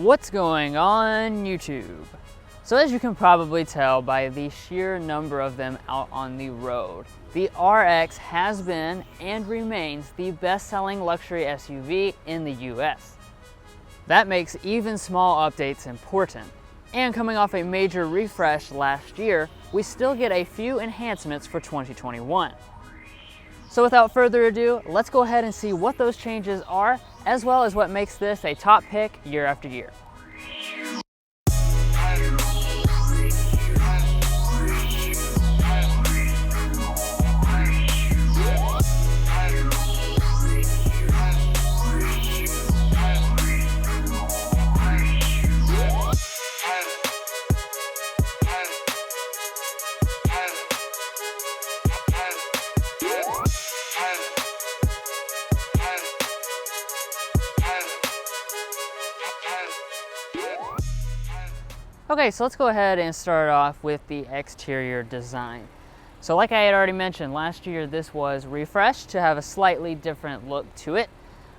What's going on YouTube? So as you can probably tell by the sheer number of them out on the road, the RX has been and remains the best-selling luxury SUV in the US. That makes even small updates important. And coming off a major refresh last year, we still get a few enhancements for 2021. So without further ado, let's go ahead and see what those changes are, as well as what makes this a top pick year after year. Okay, so let's go ahead and start off with the exterior design. So like I had already mentioned, last year this was refreshed to have a slightly different look to it,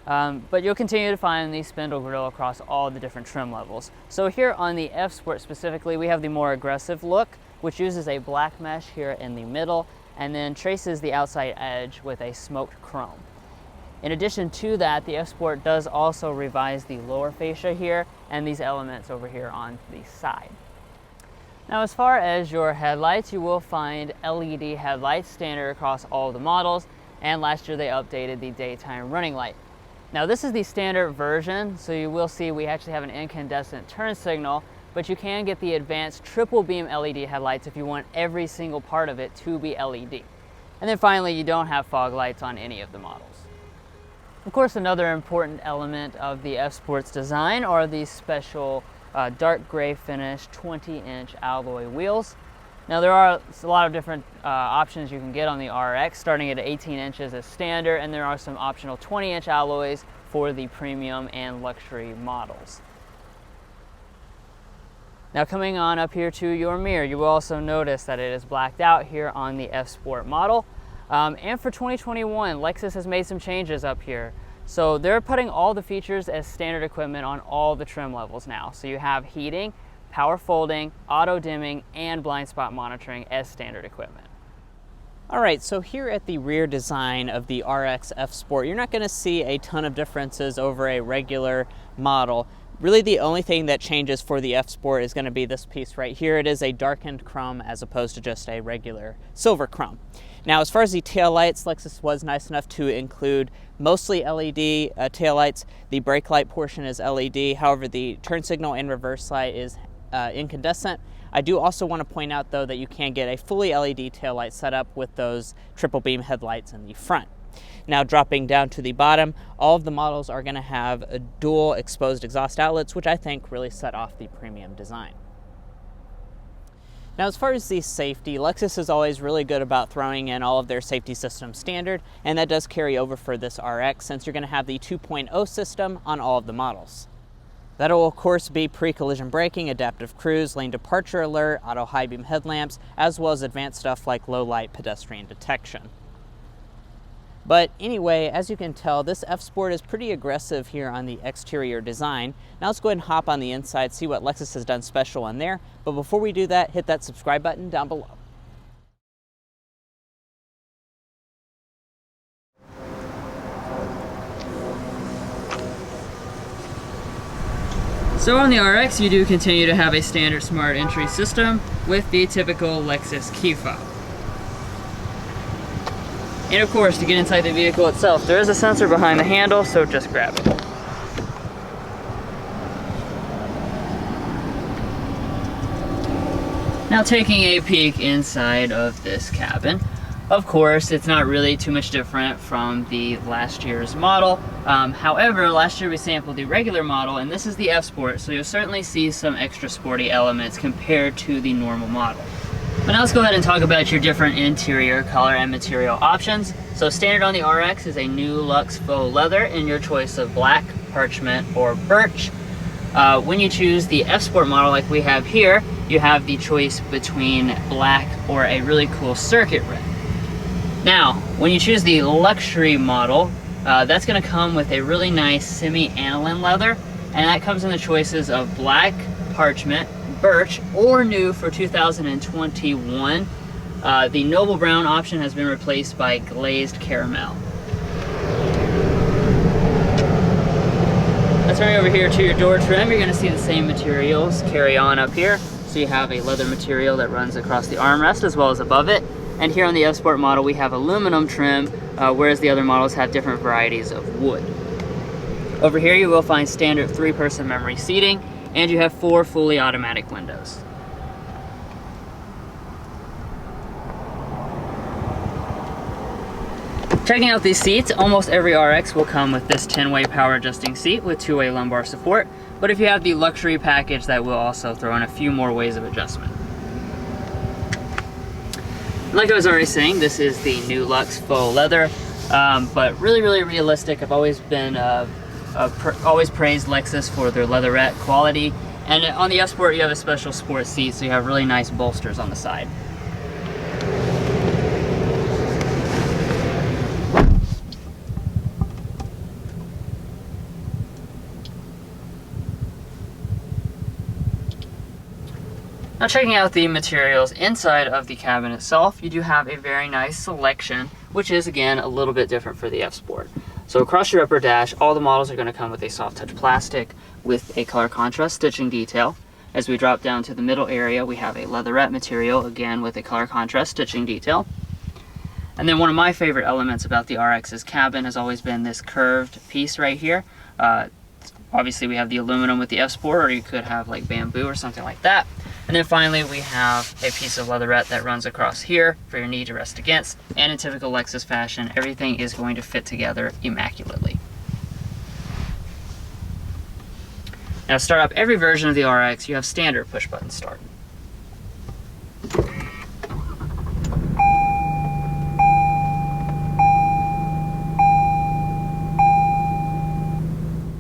but you'll continue to find the spindle grille across all the different trim levels. So here on the F Sport specifically, we have the more aggressive look, which uses a black mesh here in the middle and then traces the outside edge with a smoked chrome. In addition to that, the F Sport does also revise the lower fascia here and these elements over here on the side. Now as far as your headlights, you will find LED headlights standard across all the models, and last year they updated the daytime running light. Now this is the standard version, so you will see we actually have an incandescent turn signal, but you can get the advanced triple beam LED headlights if you want every single part of it to be LED. And then finally, you don't have fog lights on any of the models. Of course, another important element of the F Sport's design are these special dark gray finish 20-inch alloy wheels. Now there are a lot of different options you can get on the RX, starting at 18 inches as standard, and there are some optional 20-inch alloys for the premium and luxury models. Now coming on up here to your mirror, you will also notice that it is blacked out here on the F Sport model. And for 2021, Lexus has made some changes up here. So they're putting all the features as standard equipment on all the trim levels now. So you have heating, power folding, auto dimming, and blind spot monitoring as standard equipment. All right, so here at the rear design of the RX F Sport, you're not gonna see a ton of differences over a regular model. Really the only thing that changes for the F Sport is gonna be this piece right here. It is a darkened chrome as opposed to just a regular silver chrome. Now, as far as the taillights, Lexus was nice enough to include mostly LED taillights. The brake light portion is LED. However, the turn signal and reverse light is incandescent. I do also want to point out, though, that you can get a fully LED taillight setup with those triple beam headlights in the front. Now, dropping down to the bottom, all of the models are going to have a dual exposed exhaust outlets, which I think really set off the premium design. Now, as far as the safety, Lexus is always really good about throwing in all of their safety systems standard, and that does carry over for this RX since you're going to have the 2.0 system on all of the models. That'll of course be pre-collision braking, adaptive cruise, lane departure alert, auto high beam headlamps, as well as advanced stuff like low light pedestrian detection. But anyway, as you can tell, this F Sport is pretty aggressive here on the exterior design. Now let's go ahead and hop on the inside, see what Lexus has done special in there. But before we do that, hit that subscribe button down below. So on the RX, you do continue to have a standard smart entry system with the typical Lexus key fob. And of course, to get inside the vehicle itself, there is a sensor behind the handle, so just grab it. Now taking a peek inside of this cabin, of course, it's not really too much different from the last year's model. However, last year we sampled the regular model, and this is the F Sport, so you'll certainly see some extra sporty elements compared to the normal model. But now let's go ahead and talk about your different interior color and material options. So standard on the RX is a new luxe faux leather in your choice of black, parchment, or birch. When you choose the F Sport model like we have here, you have the choice between black or a really cool circuit red. Now, when you choose the luxury model, that's going to come with a really nice semi-aniline leather. and that comes in the choices of black, parchment, birch, or new for 2021. The Noble Brown option has been replaced by glazed caramel. Now turning over here to your door trim, you're going to see the same materials carry on up here. So you have a leather material that runs across the armrest as well as above it. And here on the F-Sport model, we have aluminum trim, whereas the other models have different varieties of wood. Over here, you will find standard 3-person memory seating, and you have 4 fully automatic windows. Checking out these seats, almost every RX will come with this 10-way power adjusting seat with 2-way lumbar support, but if you have the luxury package, that will also throw in a few more ways of adjustment. Like I was already saying, this is the new Luxe faux leather, but really realistic. I've always been always praised Lexus for their leatherette quality, and on the F-Sport you have a special sport seat, so you have really nice bolsters on the side. Now checking out the materials inside of the cabin itself, you do have a very nice selection, which is again a little bit different for the F-Sport. So across your upper dash, all the models are going to come with a soft touch plastic with a color contrast stitching detail. As we drop down to the middle area, we have a leatherette material, again with a color contrast stitching detail. And then one of my favorite elements about the RX's cabin has always been this curved piece right here. Obviously we have the aluminum with the F-Sport, or you could have like bamboo or something like that. And then finally we have a piece of leatherette that runs across here for your knee to rest against, and in typical Lexus fashion, everything is going to fit together immaculately. Now to start up every version of the RX, you have standard push button start.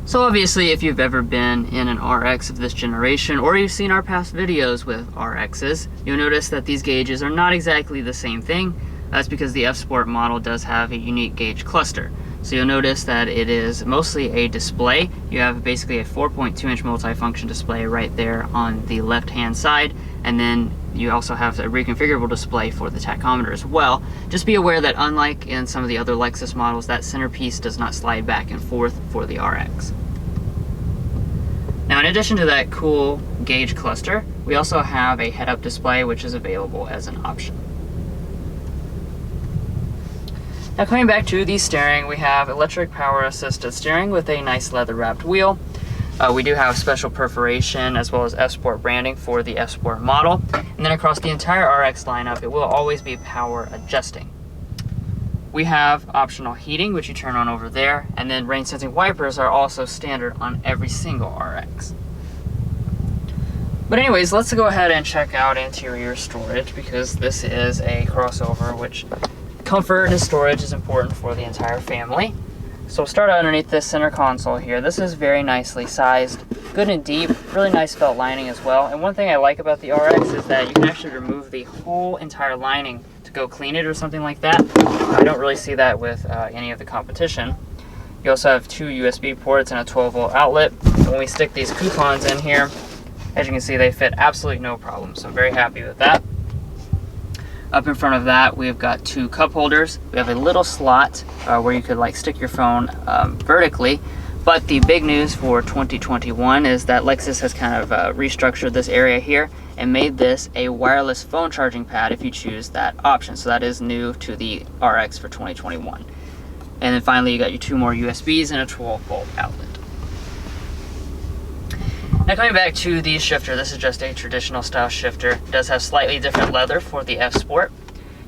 So obviously, if you've ever been in an RX of this generation, or you've seen our past videos with RXs, you'll notice that these gauges are not exactly the same thing. That's because the F-Sport model does have a unique gauge cluster. So you'll notice that it is mostly a display. You have basically a 4.2-inch multifunction display right there on the left-hand side, and then you also have a reconfigurable display for the tachometer as well. Just be aware that unlike in some of the other Lexus models, that centerpiece does not slide back and forth for the RX. Now in addition to that cool gauge cluster, we also have a head-up display which is available as an option. Now coming back to the steering, we have electric power assisted steering with a nice leather wrapped wheel. We do have special perforation as well as F-Sport branding for the F-Sport model. And then across the entire RX lineup, it will always be power adjusting. We have optional heating, which you turn on over there, and then rain sensing wipers are also standard on every single RX. But anyways, let's go ahead and check out interior storage, because this is a crossover which comfort and storage is important for the entire family. So we'll start out underneath this center console here. This is very nicely sized, good and deep, really nice felt lining as well. And one thing I like about the RX is that you can actually remove the whole entire lining to go clean it or something like that. I don't really see that with any of the competition. You also have 2 USB ports and a 12-volt outlet. And when we stick these coupons in here, as you can see, they fit absolutely no problem. So I'm very happy with that. Up in front of that, we've got 2 cup holders. We have a little slot where you could like stick your phone vertically. But the big news for 2021 is that Lexus has kind of restructured this area here and made this a wireless phone charging pad if you choose that option. So that is new to the RX for 2021. And then finally, you got your 2 more USBs and a 12-volt outlet. Now coming back to the shifter, this is just a traditional style shifter. It does have slightly different leather for the F-Sport.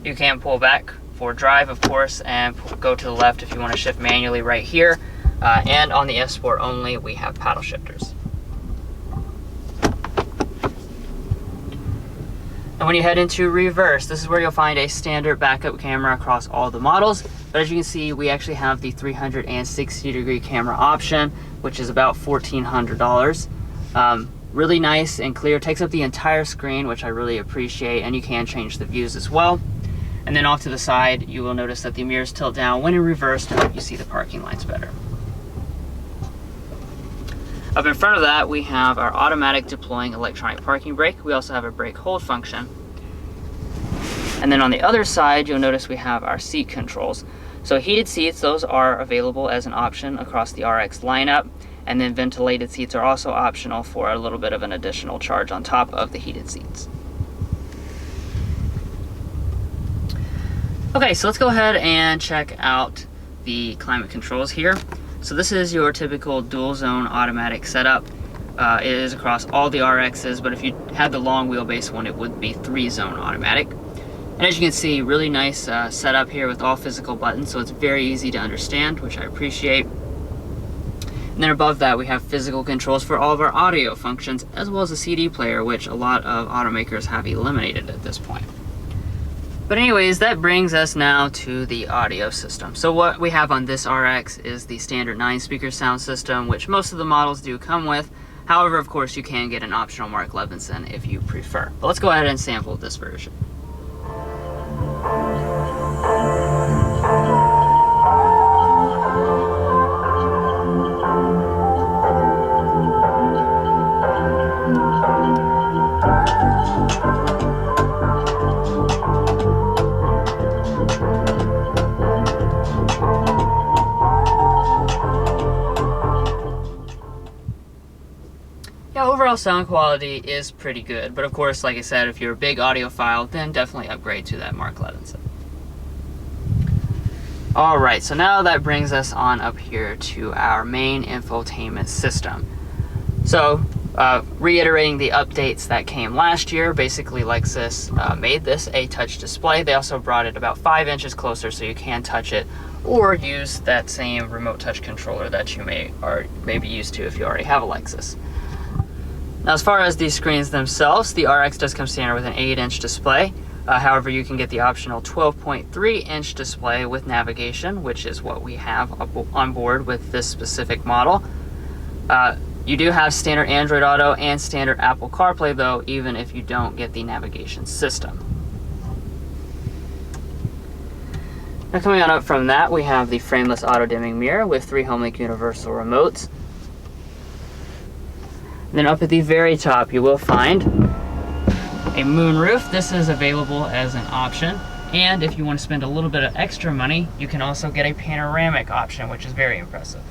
You can pull back for drive, of course, and go to the left if you want to shift manually right here. And on the F-Sport only, we have paddle shifters. And when you head into reverse, this is where you'll find a standard backup camera across all the models. But as you can see, we actually have the 360-degree camera option, which is about $1,400. Really nice and clear, takes up the entire screen, which I really appreciate, and you can change the views as well. And then off to the side, you will notice that the mirrors tilt down when in reverse to help you see the parking lines better. Up in front of that, we have our automatic deploying electronic parking brake. We also have a brake hold function. And then on the other side, you'll notice we have our seat controls. So heated seats, those are available as an option across the RX lineup. And then ventilated seats are also optional for a little bit of an additional charge on top of the heated seats. Okay, so let's go ahead and check out the climate controls here. So this is your typical dual zone automatic setup. It is across all the RXs, but if you had the long wheelbase one, it would be 3-zone automatic. And as you can see, really nice setup here with all physical buttons, so it's very easy to understand, which I appreciate. And then above that, we have physical controls for all of our audio functions, as well as a CD player, which a lot of automakers have eliminated at this point. But anyways, that brings us now to the audio system. So what we have on this RX is the standard 9-speaker sound system, which most of the models do come with. However, of course, you can get an optional Mark Levinson if you prefer. But let's go ahead and sample this version. Yeah, overall sound quality is pretty good, but of course, like I said, if you're a big audiophile, then definitely upgrade to that Mark Levinson. Alright, so now that brings us on up here to our main infotainment system. So, reiterating the updates that came last year, basically Lexus made this a touch display. They also brought it about 5 inches closer so you can touch it, or use that same remote touch controller that you may be used to if you already have a Lexus. Now, as far as these screens themselves, the RX does come standard with an 8-inch display. However, you can get the optional 12.3-inch display with navigation, which is what we have on board with this specific model. You do have standard Android Auto and standard Apple CarPlay, though, even if you don't get the navigation system. Now, coming on up from that, we have the frameless auto-dimming mirror with 3 HomeLink universal remotes. Then up at the very top, you will find a moonroof. This is available as an option. And if you want to spend a little bit of extra money, you can also get a panoramic option, which is very impressive.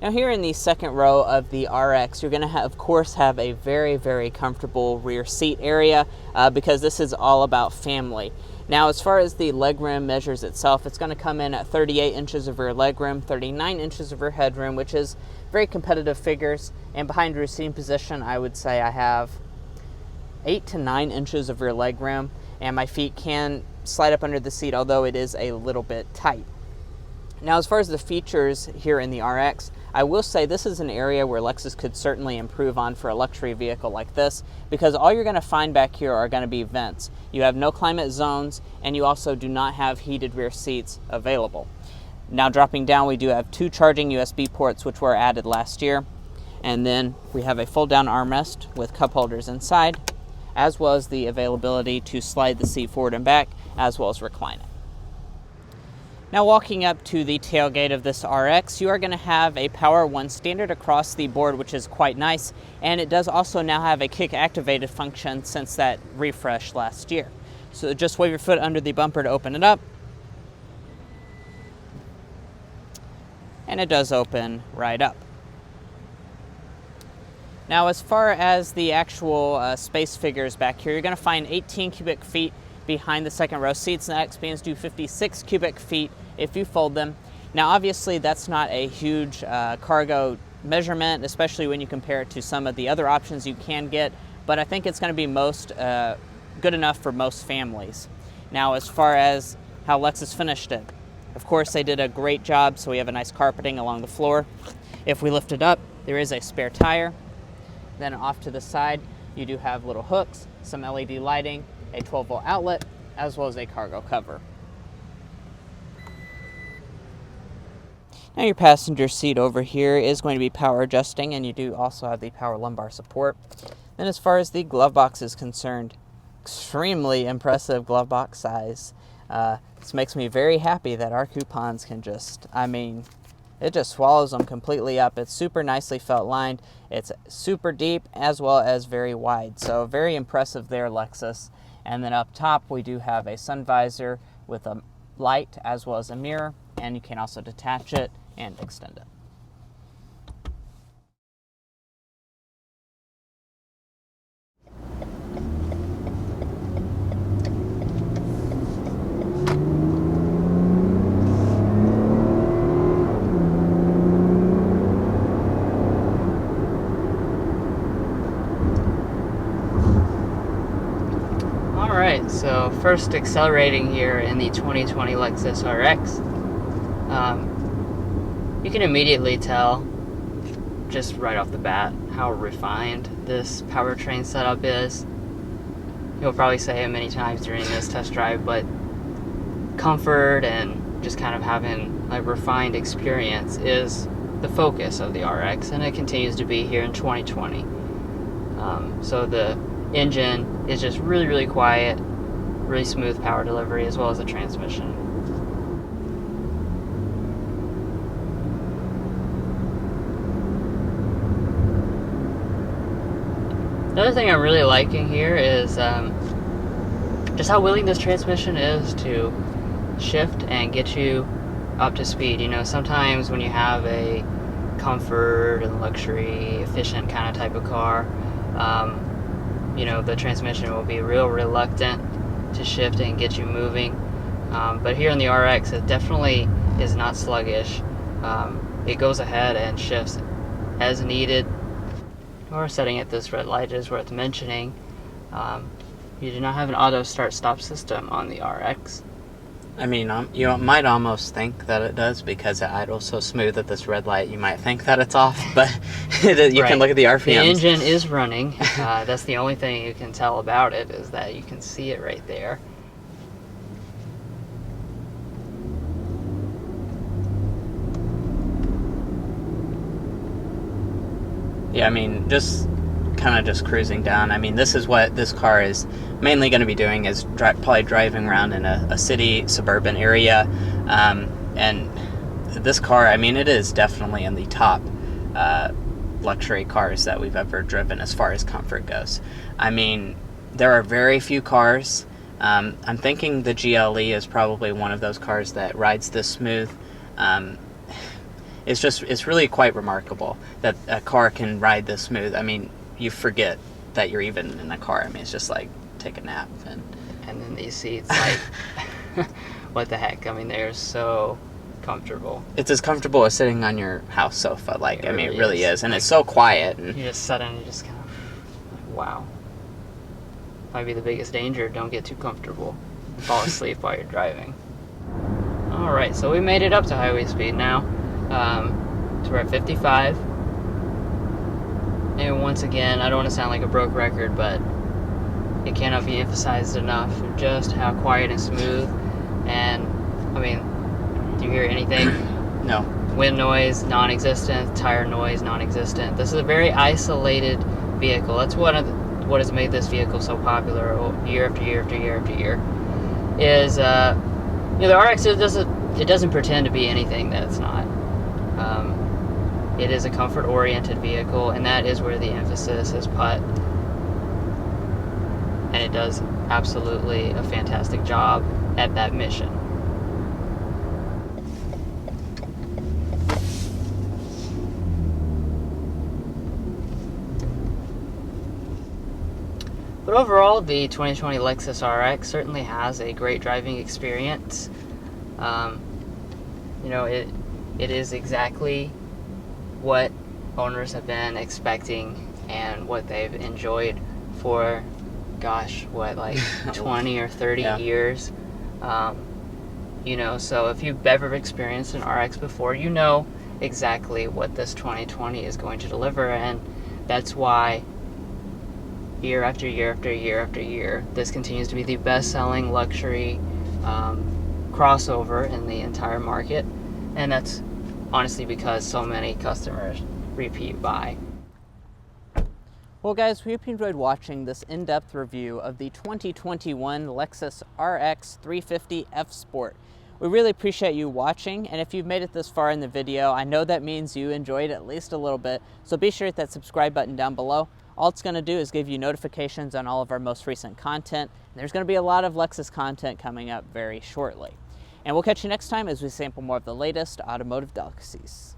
Now here in the second row of the RX, you're going to of course have a very, very comfortable rear seat area because this is all about family. Now, as far as the legroom measures itself, it's going to come in at 38 inches of rear legroom, 39 inches of rear headroom, which is very competitive figures. And behind rear seating position, I would say I have 8 to 9 inches of rear legroom, and my feet can slide up under the seat, although it is a little bit tight. Now, as far as the features here in the RX, I will say this is an area where Lexus could certainly improve on for a luxury vehicle like this, because all you're going to find back here are going to be vents. You have no climate zones, and you also do not have heated rear seats available. Now, dropping down, we do have 2 charging USB ports, which were added last year. And then we have a fold-down armrest with cup holders inside, as well as the availability to slide the seat forward and back, as well as recline it. Now, walking up to the tailgate of this RX, you are going to have a Power 1 standard across the board, which is quite nice, and it does also now have a kick activated function since that refresh last year. So just wave your foot under the bumper to open it up, and it does open right up. Now, as far as the actual space figures back here, you're going to find 18 cubic feet behind the second row seats, and that expands to 56 cubic feet if you fold them. Now, obviously, that's not a huge cargo measurement, especially when you compare it to some of the other options you can get, but I think it's going to be good enough for most families. Now, as far as how Lexus finished it, of course, they did a great job, so we have a nice carpeting along the floor. If we lift it up, there is a spare tire. Then off to the side, you do have little hooks, some LED lighting, a 12-volt outlet, as well as a cargo cover. Now, your passenger seat over here is going to be power adjusting, and you do also have the power lumbar support. Then, as far as the glove box is concerned, extremely impressive glove box size. This makes me very happy that our coupons can just, I mean, it just swallows them completely up. It's super nicely felt lined. It's super deep as well as very wide. So very impressive there, Lexus. And then up top, we do have a sun visor with a light as well as a mirror, and you can also detach it and extend it. Alright, so first accelerating here in the 2020 Lexus RX. You can immediately tell, just right off the bat, how refined this powertrain setup is. You'll probably say it many times during this test drive, but comfort and just kind of having a refined experience is the focus of the RX, and it continues to be here in 2020. So the engine is just really, really quiet, really smooth power delivery, as well as the transmission. Another thing I'm really liking here is just how willing this transmission is to shift and get you up to speed. You know, sometimes when you have a comfort and luxury, efficient kind of type of car, you know, the transmission will be real reluctant to shift and get you moving. But here in the RX, it definitely is not sluggish. It goes ahead and shifts as needed. Or setting at this red light is worth mentioning. You do not have an auto start-stop system on the RX. I mean, you might almost think that it does because it idles so smooth at this red light. You might think that it's off, but you can look at the RPMs. The engine is running. That's the only thing you can tell about it, is that you can see it right there. Yeah, I mean, just kind of just cruising down. I mean, this is what this car is mainly going to be doing, is probably driving around in a city, suburban area. And this car, I mean, it is definitely in the top luxury cars that we've ever driven as far as comfort goes. I mean, there are very few cars. I'm thinking the GLE is probably one of those cars that rides this smooth. It's really quite remarkable that a car can ride this smooth. I mean, you forget that you're even in a car. I mean, it's just like take a nap. And then these seats, like, what the heck? I mean, they're so comfortable. It's as comfortable as sitting on your house sofa. Like, I mean, it really is. And like, it's so quiet. And you just sit and you just kind of, like, wow. Might be the biggest danger. Don't get too comfortable. Fall asleep while you're driving. All right, so we made it up to highway speed now. So we're at 55. And once again, I don't want to sound like a broke record, but it cannot be emphasized enough just how quiet and smooth. And I mean, do you hear anything? No. Wind noise, non-existent. Tire noise, non-existent. This is a very isolated vehicle. That's what has made this vehicle so popular year after year after year after year. Is you know, the RX doesn't pretend to be anything that it's not. It is a comfort-oriented vehicle, and that is where the emphasis is put. And it does absolutely a fantastic job at that mission. But overall, the 2020 Lexus RX certainly has a great driving experience. You know, it is exactly what owners have been expecting and what they've enjoyed for, gosh, what, like 20 or 30 years. You know, so if you've ever experienced an RX before, you know exactly what this 2020 is going to deliver, and that's why year after year after year after year, this continues to be the best-selling luxury crossover in the entire market, and that's honestly because so many customers repeat buy. Well guys, we hope you enjoyed watching this in-depth review of the 2021 Lexus RX 350 F Sport. We really appreciate you watching, and if you've made it this far in the video, I know that means you enjoyed at least a little bit, so be sure to hit that subscribe button down below. All it's going to do is give you notifications on all of our most recent content. There's going to be a lot of Lexus content coming up very shortly. And we'll catch you next time as we sample more of the latest automotive delicacies.